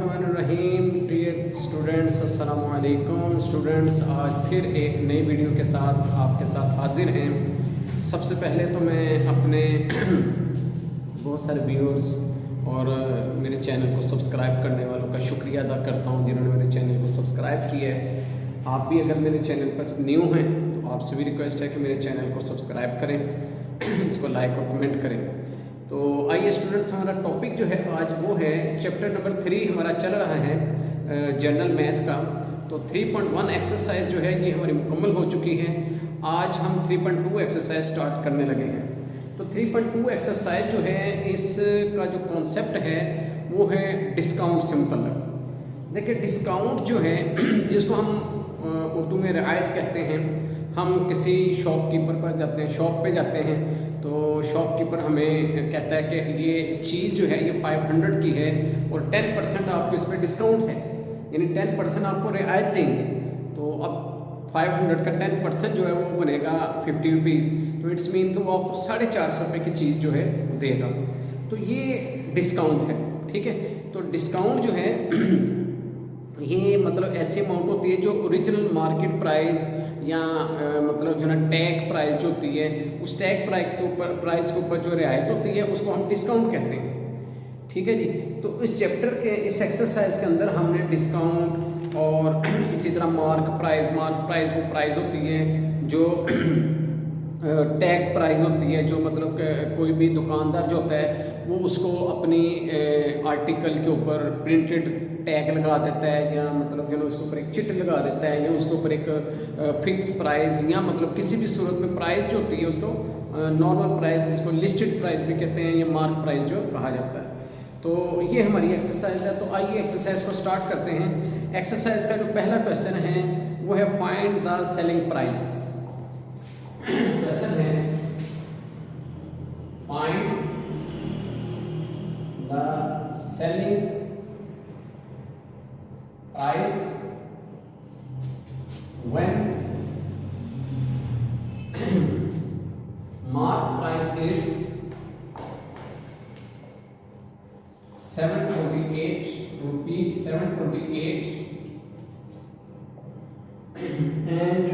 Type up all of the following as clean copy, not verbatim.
बिस्मिल्लाहिर्रहमानिर्रहीम। Dear students, अस्सलाम वालेकुम स्टूडेंट्स। आज फिर एक नई वीडियो के साथ आपके साथ हाजिर हैं। सबसे पहले तो मैं अपने बहुत सारे व्यूअर्स और मेरे चैनल को सब्सक्राइब करने वालों का शुक्रिया अदा करता हूं जिन्होंने मेरे चैनल को सब्सक्राइब किया है। आप भी अगर मेरे चैनल पर न्यू हैं तो आपसे भी रिक्वेस्ट है कि मेरे चैनल को सब्सक्राइब करें, इसको लाइक और कमेंट करें। तो आइए स्टूडेंट्स, हमारा टॉपिक जो है आज वो है चैप्टर नंबर 3 हमारा चल रहा है जनरल मैथ का। तो 3.1 एक्सरसाइज जो है ये हमारी मुकम्मल हो चुकी है। आज हम 3.2 एक्सरसाइज स्टार्ट करने लगे हैं। तो 3.2 एक्सरसाइज जो है इसका जो कॉन्सेप्ट है वो है डिस्काउंट से मुतल्लक। देखिए डिस्काउंट जो है जिसको हम उर्दू में रियायत कहते हैं। हम किसी शॉपकीपर पर जाते हैं, शॉप पे जाते हैं, तो शॉपकीपर हमें कहता है कि ये चीज़ जो है ये 500 की है और 10% आपको इस पर डिस्काउंट है, यानी 10% आपको रियायत देंगे। तो अब 500 का 10% जो है वो बनेगा 50 रुपीज़। तो इट्स मीन कि वो आपको 450 रुपये की चीज़ जो है देगा। तो ये डिस्काउंट है, ठीक है। तो डिस्काउंट जो है ये मतलब ऐसी अमाउंट होती है जो ओरिजिनल मार्केट प्राइस या मतलब जो ना टैग प्राइस जो होती है, उस टैग प्राइस के ऊपर जो रियायत होती है उसको हम डिस्काउंट कहते हैं, ठीक है जी। तो इस चैप्टर के इस एक्सरसाइज के अंदर हमने डिस्काउंट और इसी तरह मार्क प्राइस वो प्राइस होती है जो टैग प्राइस होती है, जो मतलब कोई भी दुकानदार जो होता है वो उसको अपनी आर्टिकल के ऊपर प्रिंटेड टैग लगा देता है, या मतलब जो उसके ऊपर एक चिट लगा देता है, या उसके ऊपर एक फिक्स प्राइस, या मतलब किसी भी सूरत में प्राइस जो होती है उसको नॉर्मल प्राइस, जिसको लिस्टेड प्राइस भी कहते हैं, या मार्क प्राइस जो कहा जाता है। तो ये हमारी एक्सरसाइज है। तो आइए एक्सरसाइज को स्टार्ट करते हैं। एक्सरसाइज का जो पहला क्वेश्चन है वो है find the selling price. Question है find the selling price when mark price is 728 rupees, 728, and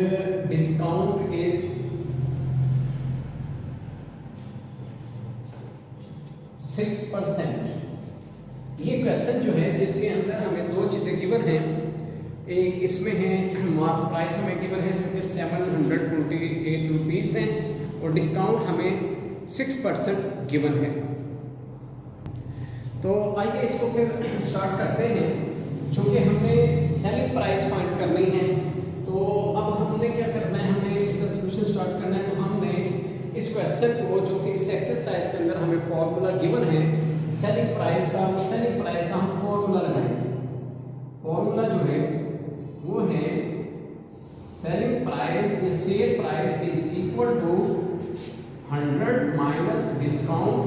discount is 6%। ये क्वेश्चन जो है जिसके अंदर हमें दो चीज़ें गिवन हैं। एक इसमें है मार्क प्राइस हमें गिवन है जो कि 728 रुपीज़ है, और डिस्काउंट हमें 6% गिवन है। तो आइए इसको फिर स्टार्ट करते हैं। चूँकि हमने सेलिंग प्राइस फाइंड करनी है, तो अब हमने क्या करना है, हमने इसका सोल्यूशन स्टार्ट करना है। तो हमने इस क्वेश्चन को, जो कि इस एक्सरसाइज के अंदर हमें फॉर्मूला गिवन है सेलिंग प्राइस का, उस सेलिंग प्राइस का हम फॉर्मूला लगाएंगे। फॉर्मूला जो है वो है सेलिंग प्राइस या sale price is equal to 100 minus discount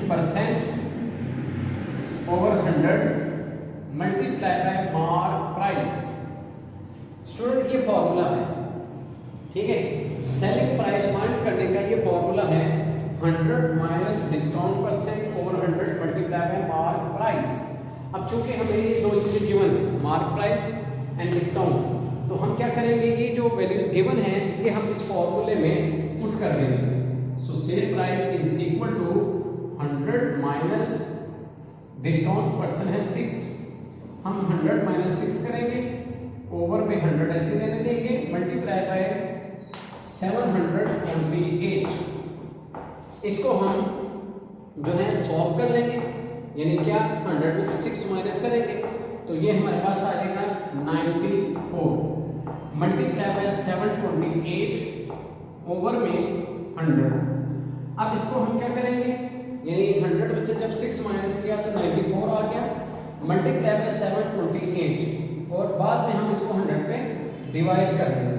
percent over 100 multiply by mark price. Student ये फॉर्मूला है, ठीक है। सेलिंग प्राइस फाइंड करने का ये फॉर्मूला है 100 minus discount percent over 100 multiply by mark price. अब चूंकि हमें ये दो चीज़ें गिवन है, मार्क प्राइस एंड डिस्काउंट, तो हम क्या करेंगे, ये जो वैल्यूज गिवन है ये हम इस फॉर्मूले में पुट कर देंगे। So sell price is equal to 100 minus discount percent है 6, हम 100 माइनस 6 करेंगे, ओवर में 100 ऐसे देने देंगे, मल्टीप्लाई बाय 728। इसको हम जो है सॉल्व कर लेंगे, यानी क्या 100 में से 6 माइनस करेंगे तो ये हमारे पास आ जाएगा 94 मल्टीप्लाई बाय 728 ओवर में 100। अब इसको हम क्या करेंगे, यानी 100 में से जब 6 माइनस किया तो 94 आ गया, मल्टीप्लाई बाय 728, और बाद में हम इसको 100 पे डिवाइड कर देंगे,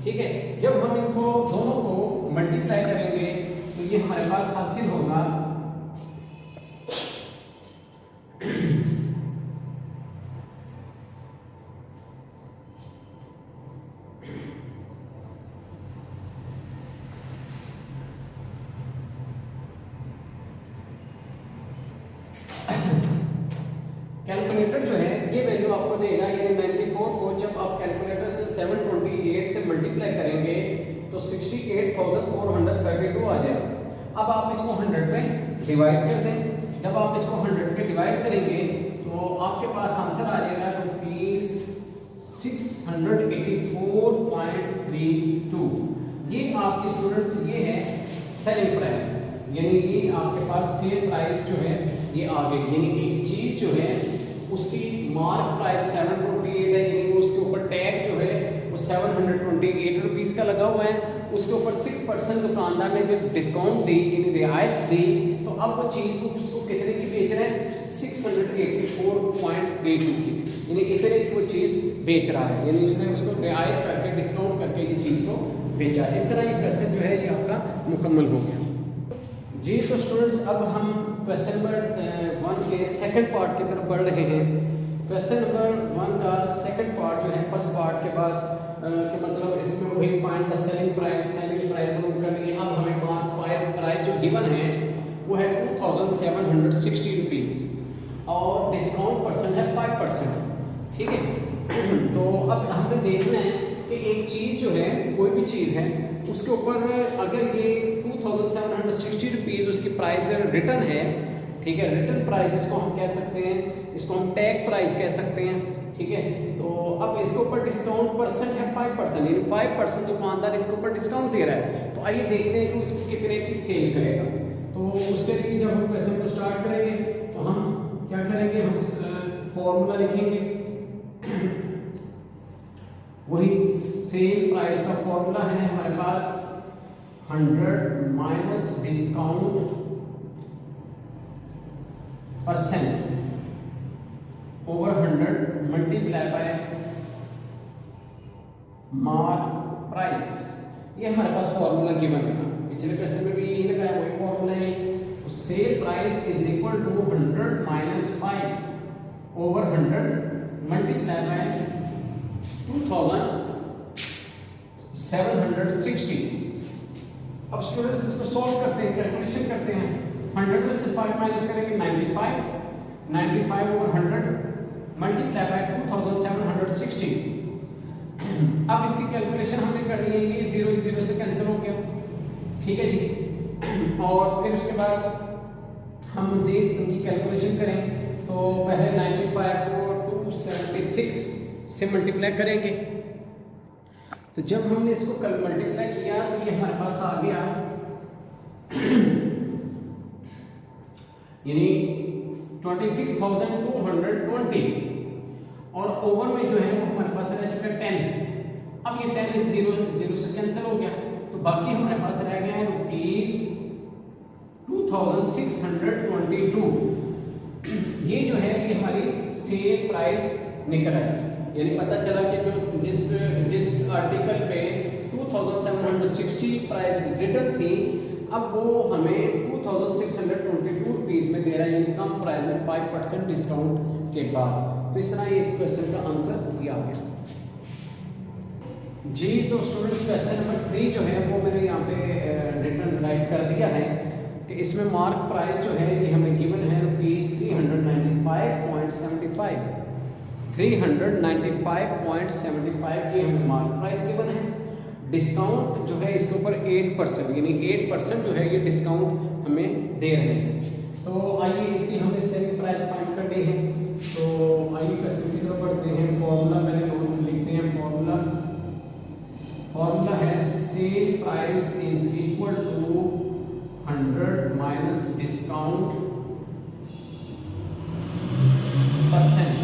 ठीक है। जब हम इनको दोनों को मल्टीप्लाई करेंगे तो ये हमारे पास हासिल होगा 100 वैल्यू आपको देगा, यानी 94 को जब आप कैलकुलेटर से 728 से मल्टीप्लाई करेंगे तो 68,432 आ जाएगा। अब आप इसको 100 पे डिवाइड कर दें। जब आप इसको 100 पे डिवाइड करेंगे तो आपके पास आंसर आ जाएगा ₹684.32। ये आपके स्टूडेंट्स ये है सेलिंग प्राइस, यानी ये आपके पास सेल प्राइस जो है ये आ गई। यानी एक चीज जो है उसकी मार्क प्राइस 728 है, यानी उसके ऊपर टैग जो है वो 728 रुपीज़ का लगा हुआ है। उसके ऊपर 6% दुकानदार ने जब डिस्काउंट दी, यानी रियायत दी, तो अब वो चीज़ को उसको कितने की बेच रहे हैं? 684.32 की, यानी इतने की वो चीज़ बेच रहा है, यानी उसने उसको रियायत करके डिस्काउंट करके ये चीज़ को बेचा। इस तरह ये क्वेश्चन जो है ये आपका मुकम्मल हो गया जी। तो स्टूडेंट्स अब हम क्वेश्चन नंबर 1 के सेकंड पार्ट की तरफ बढ़ रहे हैं। क्वेश्चन नंबर 1 का सेकंड पार्ट जो है फर्स्ट पार्ट के बाद कि मतलब इसमें वही find the selling price prove करनी है। अब हमें मार्क प्राइस जो गिवन है वो है 2760 रुपीज़ और डिस्काउंट परसेंट है 5%, ठीक है। तो अब हमें देखना है कि एक चीज़ जो है, कोई भी चीज़ है, उसके ऊपर अगर ये 2760 रुपीज़ उसकी प्राइस रिटर्न है, ठीक है, रिटर्न प्राइस इसको हम कह सकते हैं, इसको हम टैग प्राइस कह सकते हैं, ठीक है। तो अब इसके ऊपर डिस्काउंट परसेंट है 5%, यानी 5% दुकानदार इसके ऊपर डिस्काउंट दे रहा है। तो आइए देखते हैं कि इसको कितने की सेल करेगा। तो उसके लिए जब हम क्वेश्चन को स्टार्ट करेंगे तो हम क्या करेंगे, हम फॉर्मूला लिखेंगे। वही सेल प्राइस का फॉर्मूला है हमारे पास 100 minus discount percent over 100 multiply by mark price. ये हमारे पास फॉर्मूला गिवन है, पिछले क्वेश्चन में भी यही लगाया, वही फॉर्मूला है। तो sale price is equal to 100 minus 5 over 100 multiply by 2760। अब स्टूडेंट्स इसको सॉल्व करते हैं, कैलकुलेशन करते हैं। 100 में से 5 माइनस करेंगे 95 ओवर 100 मल्टीप्लाई बाय 2760। अब इसकी कैलकुलेशन हमने करनी है, ये 0 से कैंसिल हो गया, ठीक है जी। और फिर उसके बाद हम मज़ीद इनकी कैलकुलेशन करें तो पहले 95 को 276 से मल्टीप्लाई करेंगे। तो जब हमने इसको कल मल्टीप्लाई किया तो ये हमारे पास आ गया यानी 26,220 और ओवर में जो है वो हमारे पास रह चुका है 10। अब ये 10 इस 0 से कैंसिल हो गया, तो बाकी हमारे पास रह गया है ₹2622। ये जो है ये हमारी सेल प्राइस निकल आई, यानी पता चला कि जो जिस आर्टिकल पे 2760 प्राइस रिटर्न थी, अब वो हमें 2622 रुपीज़ में दे रहा है, यानी कम प्राइस में 5% डिस्काउंट के बाद। तो इस तरह ये इस क्वेश्चन का आंसर दिया गया जी। तो स्टूडेंट्स क्वेश्चन नंबर 3 जो है वो मैंने यहाँ पे रिटर्न राइट कर दिया है कि इसमें मार्क प्राइस जो है ये हमें गिवन है ₹395.75। 395.75 ये हमें मार्क प्राइस गिवन है। डिस्काउंट जो है इसके ऊपर 8%, यानी 8% जो है ये डिस्काउंट हमें दे रहे हैं। तो आइए इसकी हमें सेलिंग प्राइस फाइंड करनी है। तो आइए क्वेश्चन की तरफ बढ़ते हैं। फॉर्मूला पहले नोट लिखते हैं। फॉर्मूला है sale price is equal to 100 minus discount percent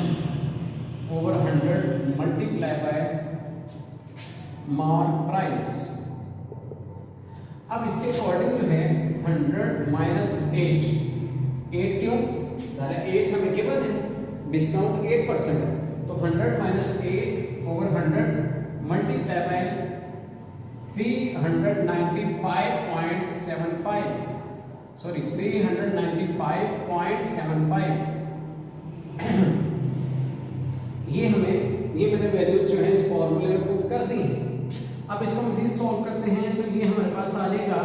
over 100 multiply by mark price. अब इसके अकॉर्डिंग जो है 100 माइनस 8 क्यों? सारे 8 हमें गिवन है, डिस्काउंट 8% है, तो 100 माइनस 8 ओवर 100 मल्टीप्लाई बाय 395.75 ये मैंने वैल्यूज जो है इस फॉर्मूले में पुट कर दी हैं। अब इसको मज़ीद सॉल्व करते हैं तो ये हमारे पास आ जाएगा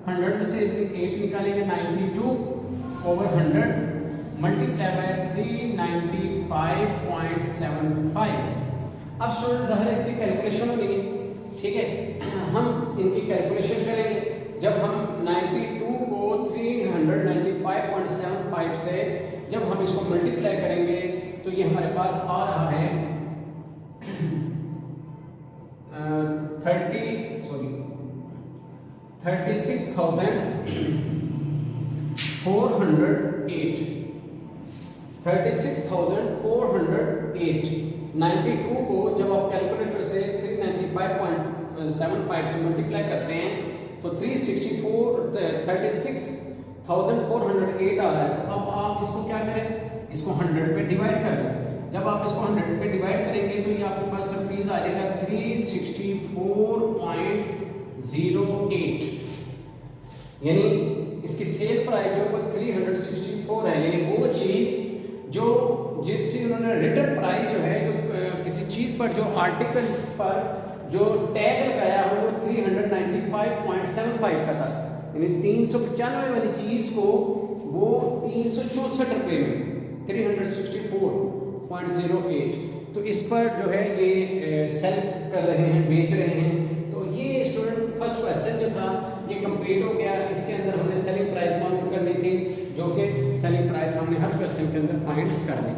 100 में से 8 निकालेंगे 92 ओवर 100 मल्टीप्लाई बाय 395.75। अब स्टूडेंट ज़ाहिर है इसकी कैलकुलेशन होगी, ठीक है। हम इनकी कैलकुलेशन करेंगे। जब हम 92 को 395.75 से जब हम इसको मल्टीप्लाई करेंगे तो ये हमारे पास आ रहा है 36,408। 92 को जब आप कैलकुलेटर से 395.75 से मल्टीप्लाई करते हैं तो 36,408 आ रहा है। तो अब आप इसको क्या करें, इसको 100 पे डिवाइड कर दें। जब आप इसको 100 पे डिवाइड करेंगे तो ये आपके पास रुपीज आ जाएगा 364.08, यानी इसकी सेल प्राइस जो 364 है, यानी वो चीज़ जो जिस उन्होंने रिटर्न प्राइस जो है, जो किसी चीज़ पर जो आर्टिकल पर जो टैग लगाया है वो 395.75 का था, यानी 395 वाली चीज़ को वो 364 रुपये में 364.08, तो इस पर जो है ये सेल कर रहे हैं, बेच रहे हैं। तो ये स्टूडेंट फर्स्ट क्वेश्चन जो था ये कंप्लीट हो गया। इसके अंदर हमने सेलिंग प्राइस मालूम करनी थी, जो कि सेलिंग प्राइस हमने हर क्वेश्चन के अंदर फाइंड कर ली।